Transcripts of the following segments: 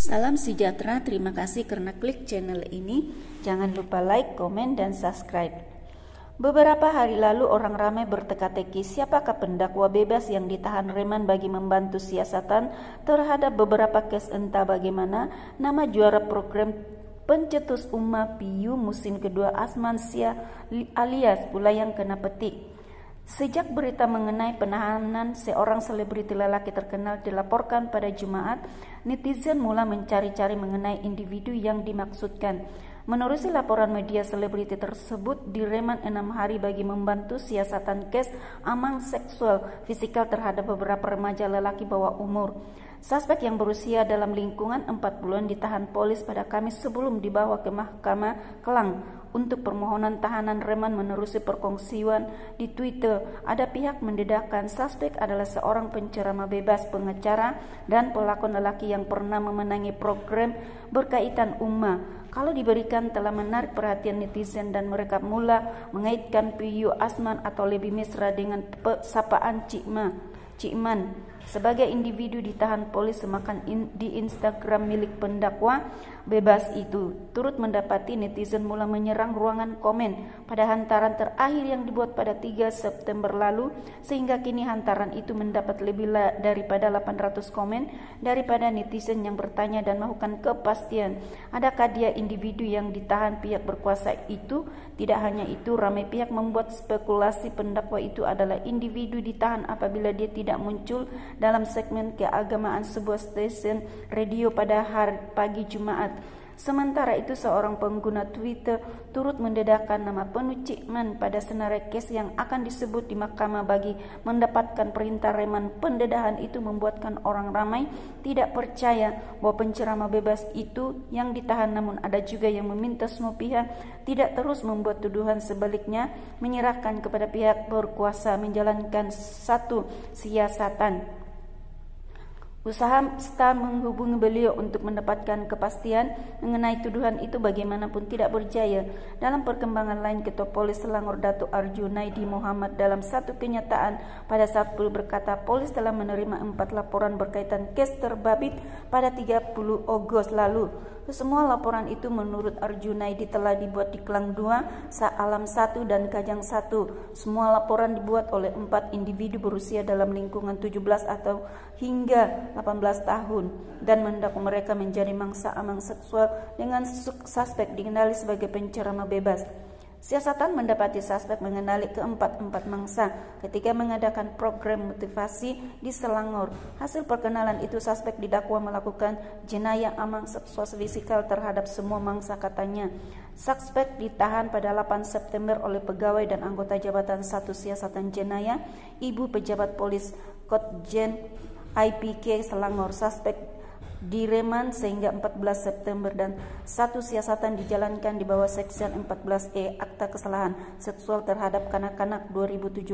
Salam sejahtera, terima kasih karena klik channel ini. Jangan lupa like, komen, dan subscribe. Beberapa hari lalu orang ramai berteka-teki siapakah pendakwa bebas yang ditahan reman bagi membantu siasatan terhadap beberapa kes entah bagaimana. Nama juara program pencetus Umma PU musim kedua Asman Syah alias pula yang kena petik. Sejak berita mengenai penahanan seorang selebriti lelaki terkenal dilaporkan pada Jumat, netizen mulai mencari-cari mengenai individu yang dimaksudkan. Menerusi laporan media, selebriti tersebut direman 6 hari bagi membantu siasatan kes aman seksual fisikal terhadap beberapa remaja lelaki bawah umur. Suspek yang berusia dalam lingkungan 40-an ditahan polis pada Kamis sebelum dibawa ke Mahkamah Kelang untuk permohonan tahanan reman. Menerusi perkongsian di Twitter, ada pihak mendedahkan suspek adalah seorang penceramah bebas, pengacara, dan pelakon lelaki yang pernah memenangi program berkaitan Umma. Kalau diberikan telah menarik perhatian netizen dan mereka mula mengaitkan PU Asman atau lebih mesra dengan sapaan Cikman. Sebagai individu ditahan polis semakan di Instagram milik pendakwa bebas itu turut mendapati netizen mulai menyerang ruangan komen pada hantaran terakhir yang dibuat pada 3 September lalu, sehingga kini hantaran itu mendapat lebih daripada 800 komen daripada netizen yang bertanya dan melakukan kepastian adakah dia individu yang ditahan pihak berkuasa itu. Tidak hanya itu, ramai pihak membuat spekulasi pendakwa itu adalah individu ditahan apabila dia tidak muncul dalam segmen keagamaan sebuah stasiun radio pada hari pagi Jumat. Sementara itu, seorang pengguna Twitter turut mendedahkan nama penuh Cikman pada senarai kes yang akan disebut di mahkamah bagi mendapatkan perintah reman. Pendedahan itu membuatkan orang ramai tidak percaya bahwa penceramah bebas itu yang ditahan, namun ada juga yang meminta semua pihak tidak terus membuat tuduhan, sebaliknya menyerahkan kepada pihak berkuasa menjalankan satu siasatan. Usaha Star menghubungi beliau untuk mendapatkan kepastian mengenai tuduhan itu bagaimanapun tidak berjaya. Dalam perkembangan lain, Ketua Polis Selangor Datuk Arjunaidi Muhammad dalam satu kenyataan pada Sabtu berkata polis telah menerima 4 laporan berkaitan kes terbabit pada 30 Agustus lalu. Semua laporan itu menurut Arjunaidi telah dibuat di Kelang 2, Alam 1, dan Kajang 1. Semua laporan dibuat oleh 4 individu berusia dalam lingkungan 17 atau hingga 18 tahun dan mendakwa mereka menjadi mangsa aman seksual dengan suspek dikenali sebagai penceramah bebas. Siasatan mendapati suspek mengenali keempat mangsa ketika mengadakan program motivasi di Selangor. Hasil perkenalan itu, suspek didakwa melakukan jenayah aman seksual fisikal terhadap semua mangsa, katanya. Suspek ditahan pada 8 September oleh pegawai dan anggota jabatan 1 siasatan jenayah, Ibu Pejabat Polis Kotjen IPK Selangor. Suspek direman sehingga 14 September dan 1 siasatan dijalankan di bawah Seksian 14E Akta Kesalahan Seksual Terhadap Kanak-kanak 2017.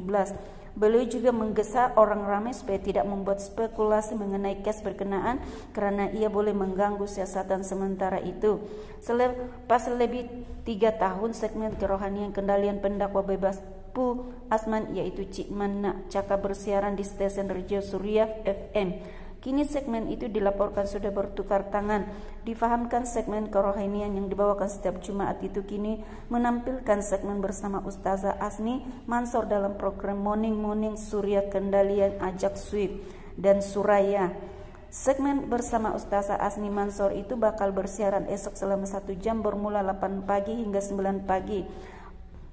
Beliau juga menggesa orang ramai supaya tidak membuat spekulasi mengenai kes berkenaan karena ia boleh mengganggu siasatan sementara itu. Selepas lebih 3 tahun, segmen kerohanian kendalian pendakwa bebas PU Asman yaitu Cikman Nak Caka bersiaran di stasiun Radio Surya FM. Kini segmen itu dilaporkan sudah bertukar tangan. Difahamkan segmen kerohanian yang dibawakan setiap Jumat itu kini menampilkan segmen bersama Ustazah Asni Mansor dalam program Morning Surya Kendalian Ajak Sweep dan Suraya. Segmen bersama Ustazah Asni Mansor itu bakal bersiaran esok selama 1 jam bermula 8 pagi hingga 9 pagi.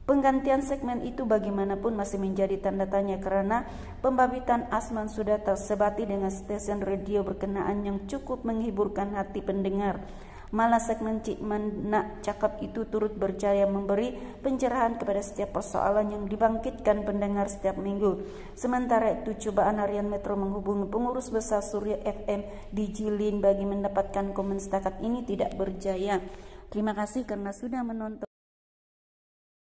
Penggantian segmen itu bagaimanapun masih menjadi tanda tanya karena pembabitan Asman sudah tersebati dengan stasiun radio berkenaan yang cukup menghiburkan hati pendengar. Malah segmen Cikman Nak Cakap itu turut berjaya memberi pencerahan kepada setiap persoalan yang dibangkitkan pendengar setiap minggu. Sementara itu, cobaan harian Metro menghubungi pengurus besar Surya FM di Jilin bagi mendapatkan komen setakat ini tidak berjaya. Terima kasih karena sudah menonton.